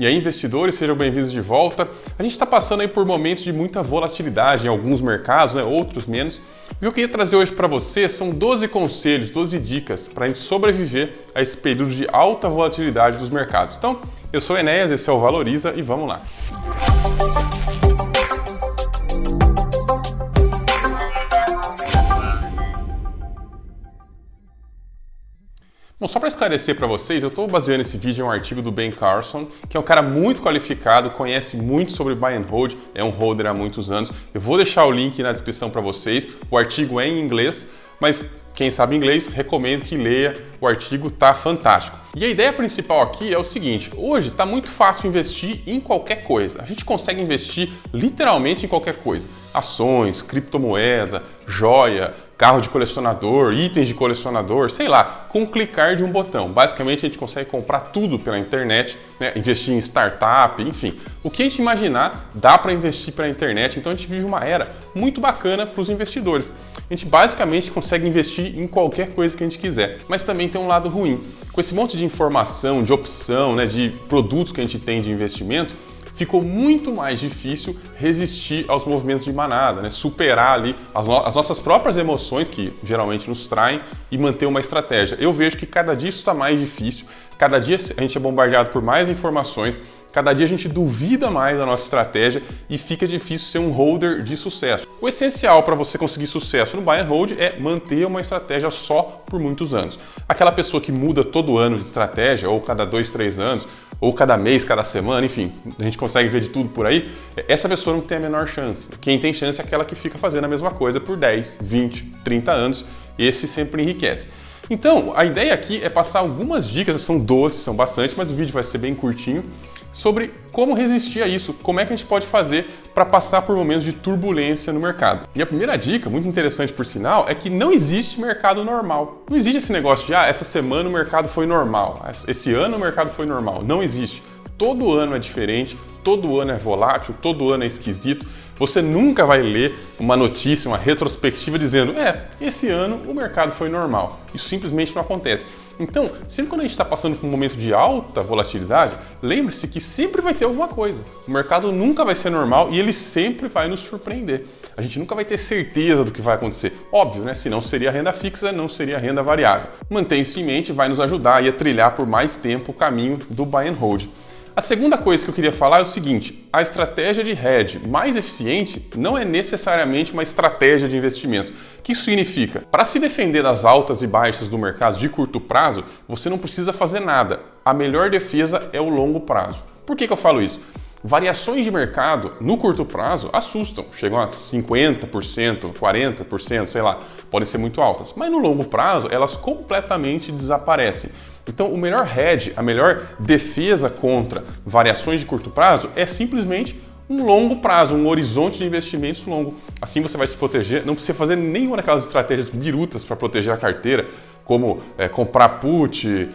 E aí, investidores, sejam bem-vindos de volta. A gente está passando aí por momentos de muita volatilidade em alguns mercados, outros menos. E o que eu queria trazer hoje para você são 12 conselhos, 12 dicas para a gente sobreviver a esse período de alta volatilidade dos mercados. Então, eu sou o Enéas, esse é o Valoriza e vamos lá. Bom, só para esclarecer para vocês, eu estou baseando esse vídeo em um artigo do Ben Carson, que é um cara muito qualificado, conhece muito sobre buy and hold, é um holder há muitos anos. Eu vou deixar o link na descrição para vocês. O artigo é em inglês, mas quem sabe inglês, recomendo que leia, o artigo tá fantástico. E a ideia principal aqui é o seguinte: hoje está muito fácil investir em qualquer coisa. A gente consegue investir literalmente em qualquer coisa. Ações, criptomoeda, joia, carro de colecionador, itens de colecionador, sei lá, com clicar de um botão. Basicamente a gente consegue comprar tudo pela internet, investir em startup, enfim. O que a gente imaginar dá para investir pela internet, então a gente vive uma era muito bacana para os investidores. A gente basicamente consegue investir em qualquer coisa que a gente quiser, mas também tem um lado ruim. Com esse monte de informação, de opção, de produtos que a gente tem de investimento, ficou muito mais difícil resistir aos movimentos de manada, superar ali as nossas próprias emoções, que geralmente nos traem, e manter uma estratégia. Eu vejo que cada dia isso está mais difícil, cada dia a gente é bombardeado por mais informações, cada dia a gente duvida mais da nossa estratégia e fica difícil ser um holder de sucesso. O essencial para você conseguir sucesso no buy and hold é manter uma estratégia só por muitos anos. Aquela pessoa que muda todo ano de estratégia, ou cada 2, 3 anos, ou cada mês, cada semana, enfim, a gente consegue ver de tudo por aí, essa pessoa não tem a menor chance. Quem tem chance é aquela que fica fazendo a mesma coisa por 10, 20, 30 anos, esse sempre enriquece. Então, a ideia aqui é passar algumas dicas, são 12, são bastante, mas o vídeo vai ser bem curtinho, sobre como resistir a isso, como é que a gente pode fazer para passar por momentos de turbulência no mercado. E a primeira dica, muito interessante por sinal, é que não existe mercado normal. Não existe esse negócio de, essa semana o mercado foi normal, esse ano o mercado foi normal. Não existe. Todo ano é diferente, todo ano é volátil, todo ano é esquisito. Você nunca vai ler uma notícia, uma retrospectiva dizendo, esse ano o mercado foi normal. Isso simplesmente não acontece. Então, sempre quando a gente está passando por um momento de alta volatilidade, lembre-se que sempre vai ter alguma coisa. O mercado nunca vai ser normal e ele sempre vai nos surpreender. A gente nunca vai ter certeza do que vai acontecer. Óbvio, Senão seria renda fixa, não seria renda variável. Manter isso em mente vai nos ajudar a trilhar por mais tempo o caminho do buy and hold. A segunda coisa que eu queria falar é o seguinte: a estratégia de hedge mais eficiente não é necessariamente uma estratégia de investimento. O que isso significa? Para se defender das altas e baixas do mercado de curto prazo, você não precisa fazer nada. A melhor defesa é o longo prazo. Por que eu falo isso? Variações de mercado no curto prazo assustam, chegam a 50%, 40%, sei lá, podem ser muito altas. Mas no longo prazo elas completamente desaparecem. Então o melhor hedge, a melhor defesa contra variações de curto prazo é simplesmente um longo prazo, um horizonte de investimentos longo. Assim você vai se proteger, não precisa fazer nenhuma daquelas estratégias birutas para proteger a carteira, como comprar put,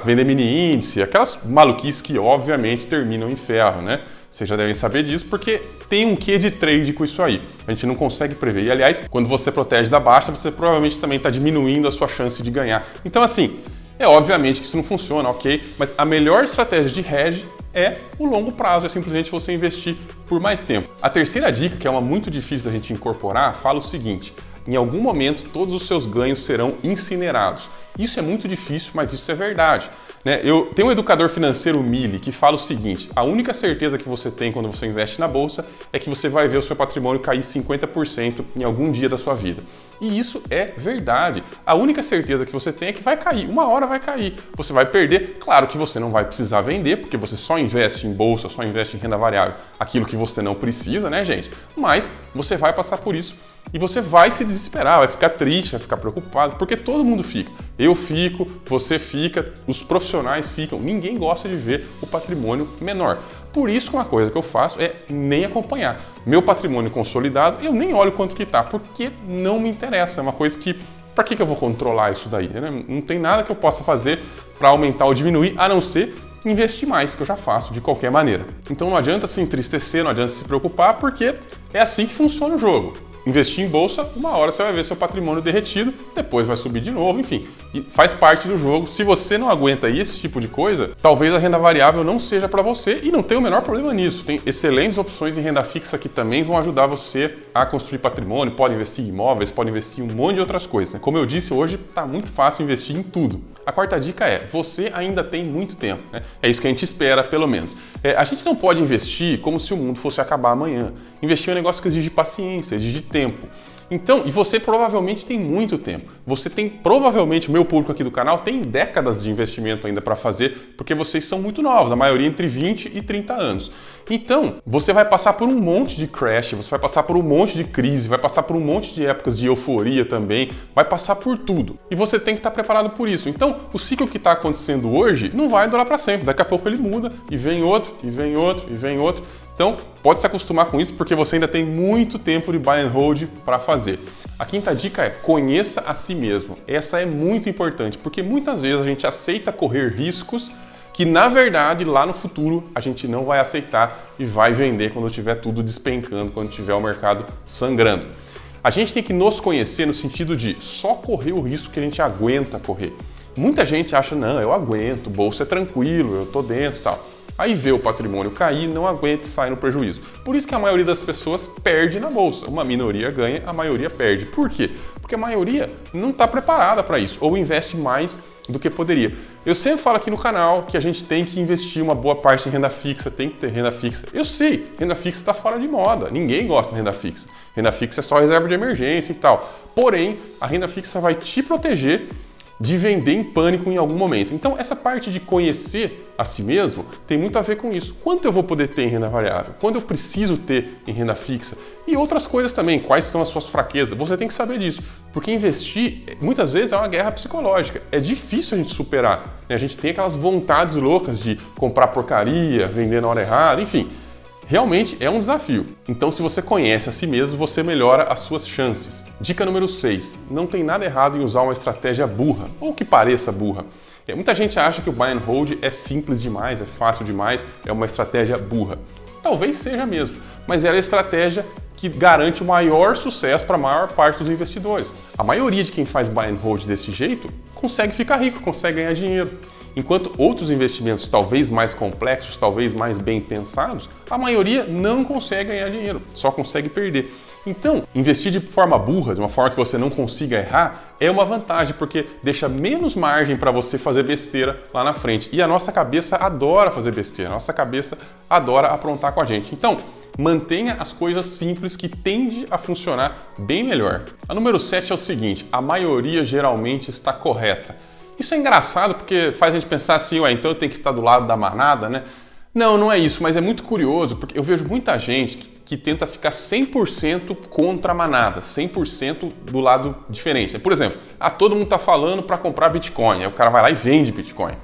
vender mini índice, aquelas maluquices que obviamente terminam em ferro, Vocês já devem saber disso porque tem um quê de trade com isso aí. A gente não consegue prever. E aliás, quando você protege da baixa, você provavelmente também está diminuindo a sua chance de ganhar. Então assim, obviamente que isso não funciona, ok? Mas a melhor estratégia de hedge é o longo prazo, é simplesmente você investir por mais tempo. A terceira dica, que é uma muito difícil da gente incorporar, fala o seguinte: em algum momento todos os seus ganhos serão incinerados. Isso é muito difícil, mas isso é verdade. Eu tenho um educador financeiro, Mili, que fala o seguinte: a única certeza que você tem quando você investe na bolsa é que você vai ver o seu patrimônio cair 50% em algum dia da sua vida. E isso é verdade. A única certeza que você tem é que vai cair. Uma hora vai cair. Você vai perder. Claro que você não vai precisar vender, porque você só investe em bolsa, só investe em renda variável, aquilo que você não precisa, gente? Mas você vai passar por isso. E você vai se desesperar, vai ficar triste, vai ficar preocupado, porque todo mundo fica. Eu fico, você fica, os profissionais ficam. Ninguém gosta de ver o patrimônio menor. Por isso que uma coisa que eu faço é nem acompanhar. Meu patrimônio consolidado, eu nem olho quanto que tá, porque não me interessa. É uma coisa que, para que eu vou controlar isso daí? Não tem nada que eu possa fazer para aumentar ou diminuir, a não ser investir mais, que eu já faço de qualquer maneira. Então não adianta se entristecer, não adianta se preocupar, porque é assim que funciona o jogo. investir em bolsa, uma hora você vai ver seu patrimônio derretido, depois vai subir de novo, enfim. E faz parte do jogo. Se você não aguenta esse tipo de coisa, talvez a renda variável não seja para você e não tem o menor problema nisso. Tem excelentes opções em renda fixa que também vão ajudar você a construir patrimônio, pode investir em imóveis, pode investir em um monte de outras coisas, né? Como eu disse, hoje está muito fácil investir em tudo. A quarta dica é, você ainda tem muito tempo, né? É isso que a gente espera, pelo menos. A gente não pode investir como se o mundo fosse acabar amanhã. Investir é um negócio que exige paciência, exige tempo. Então, e você provavelmente tem muito tempo. Você tem, provavelmente, o meu público aqui do canal tem décadas de investimento ainda para fazer, porque vocês são muito novos, a maioria entre 20 e 30 anos. Então, você vai passar por um monte de crash, você vai passar por um monte de crise, vai passar por um monte de épocas de euforia também, vai passar por tudo. E você tem que estar preparado por isso. Então, o ciclo que está acontecendo hoje não vai durar para sempre. Daqui a pouco ele muda, e vem outro, e vem outro, e vem outro. Então, pode se acostumar com isso, porque você ainda tem muito tempo de buy and hold para fazer. A quinta dica é, conheça a si mesmo. Essa é muito importante, porque muitas vezes a gente aceita correr riscos que, na verdade, lá no futuro, a gente não vai aceitar e vai vender quando tiver tudo despencando, quando tiver o mercado sangrando. A gente tem que nos conhecer no sentido de só correr o risco que a gente aguenta correr. Muita gente acha, não, eu aguento, bolsa é tranquilo, eu tô dentro e tal. Aí vê o patrimônio cair, não aguenta e sai no prejuízo. Por isso que a maioria das pessoas perde na bolsa. Uma minoria ganha, a maioria perde. Por quê? Porque a maioria não está preparada para isso, ou investe mais do que poderia. Eu sempre falo aqui no canal que a gente tem que investir uma boa parte em renda fixa, tem que ter renda fixa. Eu sei, renda fixa está fora de moda, ninguém gosta de renda fixa. Renda fixa é só reserva de emergência e tal. Porém, a renda fixa vai te proteger de vender em pânico em algum momento. Então, essa parte de conhecer a si mesmo tem muito a ver com isso. Quanto eu vou poder ter em renda variável? Quando eu preciso ter em renda fixa? E outras coisas também. Quais são as suas fraquezas? Você tem que saber disso. Porque investir, muitas vezes, é uma guerra psicológica. É difícil a gente superar, né? A gente tem aquelas vontades loucas de comprar porcaria, vender na hora errada, enfim. Realmente é um desafio. Então, se você conhece a si mesmo, você melhora as suas chances. Dica número 6. Não tem nada errado em usar uma estratégia burra, ou que pareça burra. Muita gente acha que o buy and hold é simples demais, é fácil demais, é uma estratégia burra. Talvez seja mesmo, mas é a estratégia que garante o maior sucesso para a maior parte dos investidores. A maioria de quem faz buy and hold desse jeito consegue ficar rico, consegue ganhar dinheiro. Enquanto outros investimentos talvez mais complexos, talvez mais bem pensados, a maioria não consegue ganhar dinheiro, só consegue perder. Então, investir de forma burra, de uma forma que você não consiga errar, é uma vantagem, porque deixa menos margem para você fazer besteira lá na frente. E a nossa cabeça adora fazer besteira, a nossa cabeça adora aprontar com a gente. Então, mantenha as coisas simples que tende a funcionar bem melhor. A número 7 é o seguinte, a maioria geralmente está correta. Isso é engraçado porque faz a gente pensar assim, ué, então eu tenho que estar do lado da manada, né? Não, não é isso, mas é muito curioso, porque eu vejo muita gente que tenta ficar 100% contra a manada, 100% do lado diferente. Por exemplo, todo mundo está falando para comprar Bitcoin, aí o cara vai lá e vende Bitcoin.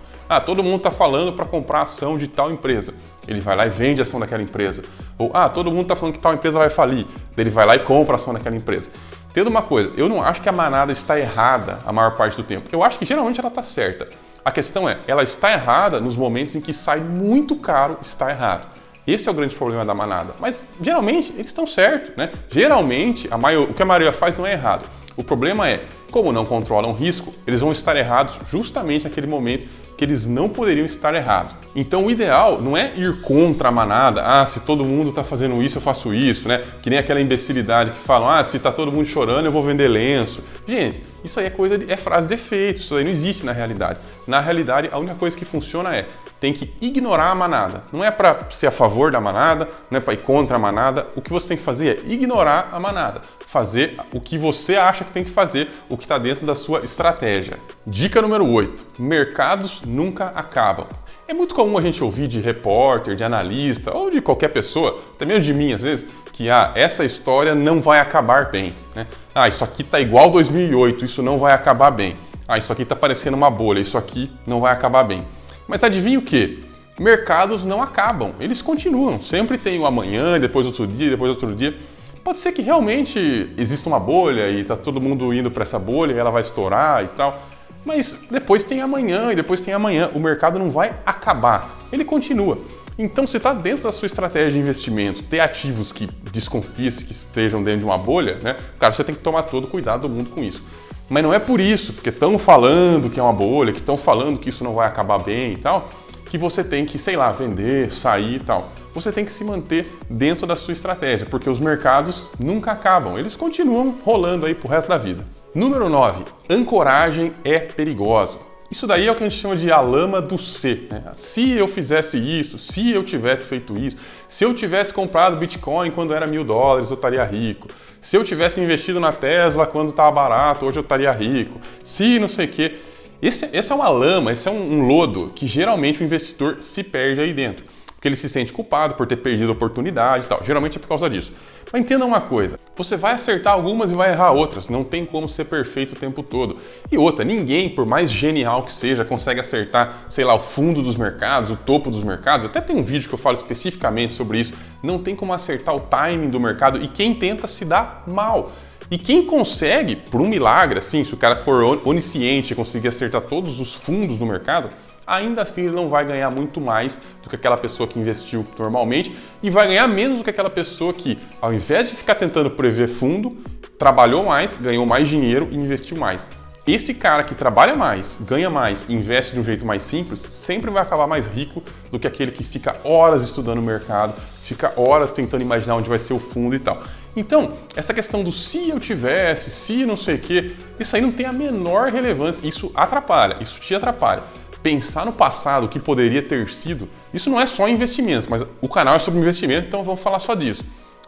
Todo mundo está falando para comprar ação de tal empresa, ele vai lá e vende a ação daquela empresa. Ou, todo mundo está falando que tal empresa vai falir, ele vai lá e compra a ação daquela empresa. Entenda uma coisa, eu não acho que a manada está errada a maior parte do tempo. Eu acho que geralmente ela está certa. A questão é, ela está errada nos momentos em que sai muito caro, está errado. Esse é o grande problema da manada. Mas geralmente eles estão certos, né? Geralmente o que a maioria faz não é errado. O problema é, como não controlam risco, eles vão estar errados justamente naquele momento que eles não poderiam estar errados. Então o ideal não é ir contra a manada, se todo mundo está fazendo isso, eu faço isso, né? Que nem aquela imbecilidade que falam, se está todo mundo chorando, eu vou vender lenço. Gente, isso aí é frase de efeito, isso aí não existe na realidade. Na realidade, a única coisa que funciona tem que ignorar a manada. Não é para ser a favor da manada, não é para ir contra a manada. O que você tem que fazer é ignorar a manada. Fazer o que você acha que tem que fazer, o que está dentro da sua estratégia. Dica número 8. Mercados nunca acabam. É muito comum a gente ouvir de repórter, de analista ou de qualquer pessoa, até mesmo de mim às vezes, que essa história não vai acabar bem, né? Isso aqui está igual 2008, isso não vai acabar bem. Isso aqui está parecendo uma bolha, isso aqui não vai acabar bem. Mas adivinha o quê? Mercados não acabam, eles continuam. Sempre tem o amanhã, depois outro dia, depois outro dia. Pode ser que realmente exista uma bolha e está todo mundo indo para essa bolha e ela vai estourar e tal. Mas depois tem amanhã e depois tem amanhã. O mercado não vai acabar, ele continua. Então, se está dentro da sua estratégia de investimento, ter ativos que desconfie-se que estejam dentro de uma bolha, né? Cara, você tem que tomar todo o cuidado do mundo com isso. Mas não é por isso, porque estão falando que é uma bolha, que estão falando que isso não vai acabar bem e tal, que você tem que, sei lá, vender, sair e tal. Você tem que se manter dentro da sua estratégia, porque os mercados nunca acabam, eles continuam rolando aí pro resto da vida. Número 9, ancoragem é perigosa. Isso daí é o que a gente chama de a lama do C, né? Se eu fizesse isso, se eu tivesse feito isso, se eu tivesse comprado Bitcoin quando era $1.000, eu estaria rico. Se eu tivesse investido na Tesla quando estava barato, hoje eu estaria rico. Se não sei o quê. Esse é uma lama, esse é um lodo que geralmente o investidor se perde aí dentro. Porque ele se sente culpado por ter perdido a oportunidade e tal. Geralmente é por causa disso. Mas entenda uma coisa, você vai acertar algumas e vai errar outras, não tem como ser perfeito o tempo todo. E outra, ninguém, por mais genial que seja, consegue acertar, sei lá, o fundo dos mercados, o topo dos mercados. Até tem um vídeo que eu falo especificamente sobre isso. Não tem como acertar o timing do mercado e quem tenta se dá mal. E quem consegue, por um milagre, assim, se o cara for onisciente e conseguir acertar todos os fundos do mercado, ainda assim ele não vai ganhar muito mais do que aquela pessoa que investiu normalmente e vai ganhar menos do que aquela pessoa que, ao invés de ficar tentando prever fundo, trabalhou mais, ganhou mais dinheiro e investiu mais. Esse cara que trabalha mais, ganha mais e investe de um jeito mais simples, sempre vai acabar mais rico do que aquele que fica horas estudando o mercado, fica horas tentando imaginar onde vai ser o fundo e tal. Então, essa questão do se eu tivesse, se não sei o quê, isso aí não tem a menor relevância, isso atrapalha, isso te atrapalha. Pensar no passado, o que poderia ter sido, isso não é só investimento, mas o canal é sobre investimento, então vamos falar só disso.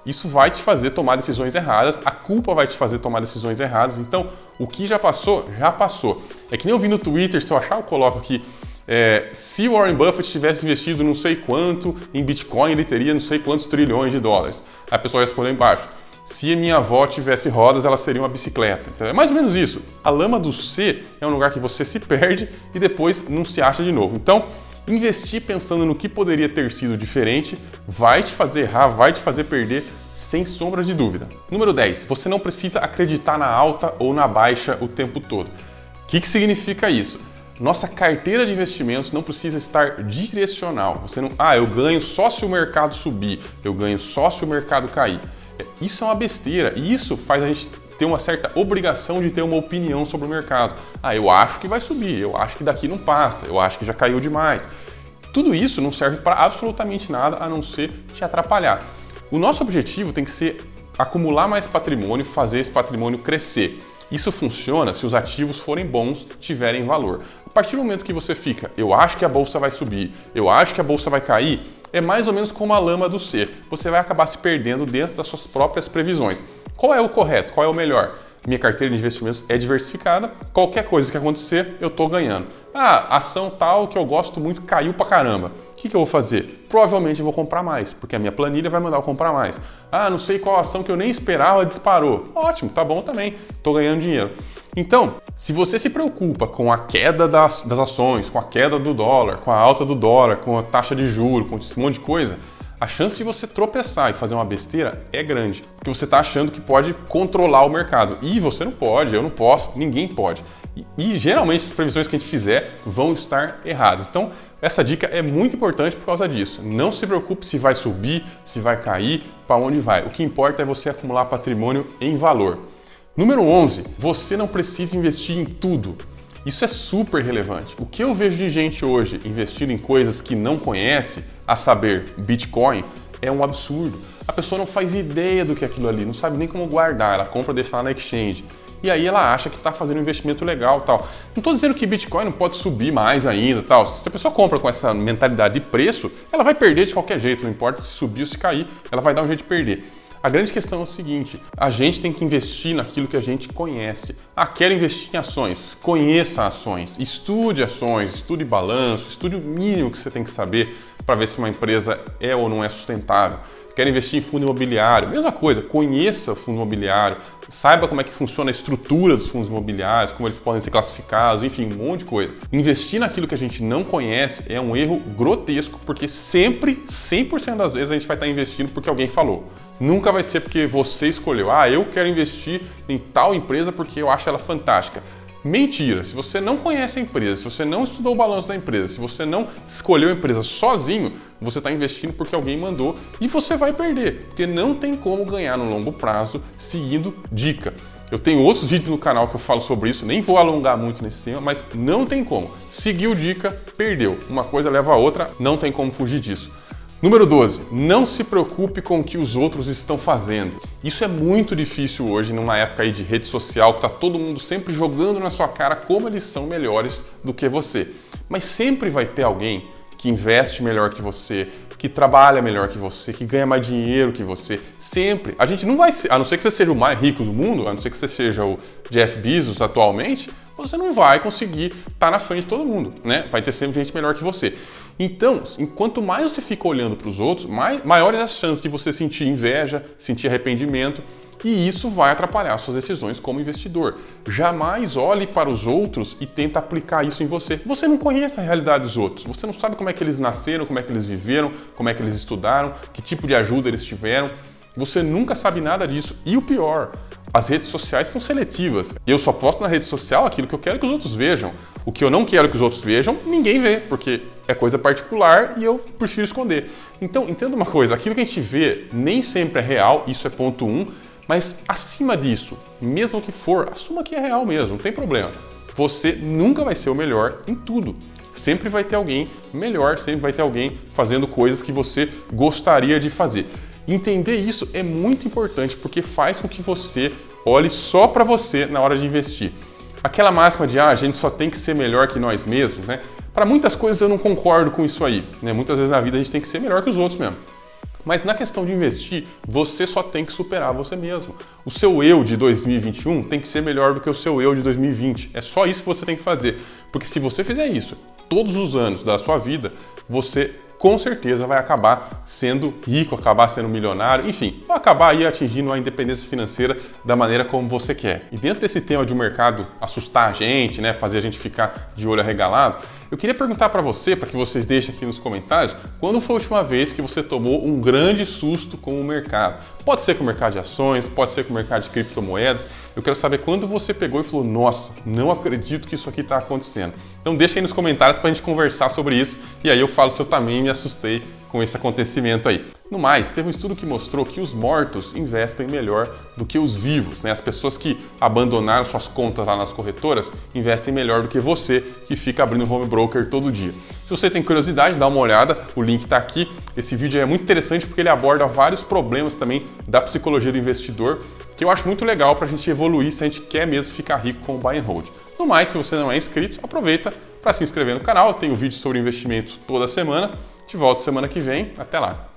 Isso vai te fazer tomar decisões erradas, a culpa vai te fazer tomar decisões erradas, então o que já passou, já passou. É que nem eu vi no Twitter, se eu achar eu coloco aqui, se o Warren Buffett tivesse investido não sei quanto em Bitcoin, ele teria não sei quantos trilhões de dólares. Aí a pessoa respondeu embaixo, se a minha avó tivesse rodas, ela seria uma bicicleta. Então é mais ou menos isso. A lama do C é um lugar que você se perde e depois não se acha de novo. Então, investir pensando no que poderia ter sido diferente vai te fazer errar, vai te fazer perder, sem sombra de dúvida. Número 10. Você não precisa acreditar na alta ou na baixa o tempo todo. O que significa isso? Nossa carteira de investimentos não precisa estar direcional. Você não, eu ganho só se o mercado subir, eu ganho só se o mercado cair. Isso é uma besteira e isso faz a gente ter uma certa obrigação de ter uma opinião sobre o mercado. Eu acho que vai subir, eu acho que daqui não passa, eu acho que já caiu demais. Tudo isso não serve para absolutamente nada a não ser te atrapalhar. O nosso objetivo tem que ser acumular mais patrimônio, fazer esse patrimônio crescer. Isso funciona se os ativos forem bons, tiverem valor. A partir do momento que você fica, eu acho que a bolsa vai subir, eu acho que a bolsa vai cair, é mais ou menos como a lama do C. Você vai acabar se perdendo dentro das suas próprias previsões. Qual é o correto? Qual é o melhor? Minha carteira de investimentos é diversificada, qualquer coisa que acontecer, eu estou ganhando. Ação tal que eu gosto muito caiu pra caramba. O que eu vou fazer? Provavelmente eu vou comprar mais, porque a minha planilha vai mandar eu comprar mais. Não sei qual ação que eu nem esperava disparou. Ótimo, tá bom também, estou ganhando dinheiro. Então, se você se preocupa com a queda das ações, com a queda do dólar, com a alta do dólar, com a taxa de juros, com esse monte de coisa, a chance de você tropeçar e fazer uma besteira é grande, porque você está achando que pode controlar o mercado. E você não pode, eu não posso, ninguém pode. E geralmente as previsões que a gente fizer vão estar erradas. Então, essa dica é muito importante por causa disso. Não se preocupe se vai subir, se vai cair, para onde vai. O que importa é você acumular patrimônio em valor. Número 11, você não precisa investir em tudo. Isso é super relevante. O que eu vejo de gente hoje investindo em coisas que não conhece, a saber, Bitcoin, é um absurdo. A pessoa não faz ideia do que é aquilo ali, não sabe nem como guardar, ela compra e deixa lá na exchange. E aí ela acha que está fazendo um investimento legal, tal. Não estou dizendo que Bitcoin não pode subir mais ainda, tal. Se a pessoa compra com essa mentalidade de preço, ela vai perder de qualquer jeito, não importa se subir ou se cair, ela vai dar um jeito de perder. A grande questão é o seguinte, a gente tem que investir naquilo que a gente conhece. Quero investir em ações, conheça ações, estude balanço, estude o mínimo que você tem que saber para ver se uma empresa é ou não é sustentável. Quero investir em fundo imobiliário, mesma coisa, conheça o fundo imobiliário, saiba como é que funciona a estrutura dos fundos imobiliários, como eles podem ser classificados, enfim, um monte de coisa. Investir naquilo que a gente não conhece é um erro grotesco, porque sempre, 100% das vezes a gente vai estar investindo porque alguém falou. Nunca vai ser porque você escolheu, eu quero investir em tal empresa porque eu acho ela fantástica. Mentira! Se você não conhece a empresa, se você não estudou o balanço da empresa, se você não escolheu a empresa sozinho, você está investindo porque alguém mandou e você vai perder, porque não tem como ganhar no longo prazo seguindo dica. Eu tenho outros vídeos no canal que eu falo sobre isso, nem vou alongar muito nesse tema, mas não tem como. Seguiu dica, perdeu. Uma coisa leva a outra, não tem como fugir disso. Número 12, não se preocupe com o que os outros estão fazendo. Isso é muito difícil hoje, numa época aí de rede social, que está todo mundo sempre jogando na sua cara como eles são melhores do que você. Mas sempre vai ter alguém que investe melhor que você, que trabalha melhor que você, que ganha mais dinheiro que você. Sempre. A gente não vai ser, a não ser que você seja o mais rico do mundo, a não ser que você seja o Jeff Bezos atualmente, você não vai conseguir estar na frente de todo mundo, né? Vai ter sempre gente melhor que você. Então, enquanto mais você fica olhando para os outros, maiores as chances de você sentir inveja, sentir arrependimento, e isso vai atrapalhar suas decisões como investidor. Jamais olhe para os outros e tenta aplicar isso em você. Você não conhece a realidade dos outros, você não sabe como é que eles nasceram, como é que eles viveram, como é que eles estudaram, que tipo de ajuda eles tiveram. Você nunca sabe nada disso. E o pior, as redes sociais são seletivas. Eu só posto na rede social aquilo que eu quero que os outros vejam. O que eu não quero que os outros vejam, ninguém vê, porque é coisa particular e eu prefiro esconder. Então, entenda uma coisa, aquilo que a gente vê nem sempre é real, isso é ponto 1, mas acima disso, mesmo que for, assuma que é real mesmo, não tem problema. Você nunca vai ser o melhor em tudo. Sempre vai ter alguém melhor, sempre vai ter alguém fazendo coisas que você gostaria de fazer. Entender isso é muito importante porque faz com que você olhe só para você na hora de investir. Aquela máxima de a gente só tem que ser melhor que nós mesmos, né? Para muitas coisas eu não concordo com isso aí, né? Muitas vezes na vida a gente tem que ser melhor que os outros mesmo. Mas na questão de investir, você só tem que superar você mesmo. O seu eu de 2021 tem que ser melhor do que o seu eu de 2020. É só isso que você tem que fazer. Porque se você fizer isso todos os anos da sua vida, você com certeza vai acabar sendo rico, acabar sendo milionário, enfim, vai acabar aí atingindo a independência financeira da maneira como você quer. E dentro desse tema de um mercado assustar a gente, né, fazer a gente ficar de olho arregalado, eu queria perguntar para você, para que vocês deixem aqui nos comentários, quando foi a última vez que você tomou um grande susto com o mercado? Pode ser com o mercado de ações, pode ser com o mercado de criptomoedas. Eu quero saber quando você pegou e falou, nossa, não acredito que isso aqui está acontecendo. Então deixa aí nos comentários para a gente conversar sobre isso e aí eu falo se eu também me assustei com esse acontecimento aí. No mais, teve um estudo que mostrou que os mortos investem melhor do que os vivos, né? As pessoas que abandonaram suas contas lá nas corretoras investem melhor do que você que fica abrindo home broker todo dia. Se você tem curiosidade, dá uma olhada, o link está aqui. Esse vídeo é muito interessante porque ele aborda vários problemas também da psicologia do investidor, que eu acho muito legal para a gente evoluir se a gente quer mesmo ficar rico com o buy and hold. No mais, se você não é inscrito, aproveita para se inscrever no canal. Eu tenho vídeo sobre investimento toda semana. Te volto semana que vem. Até lá!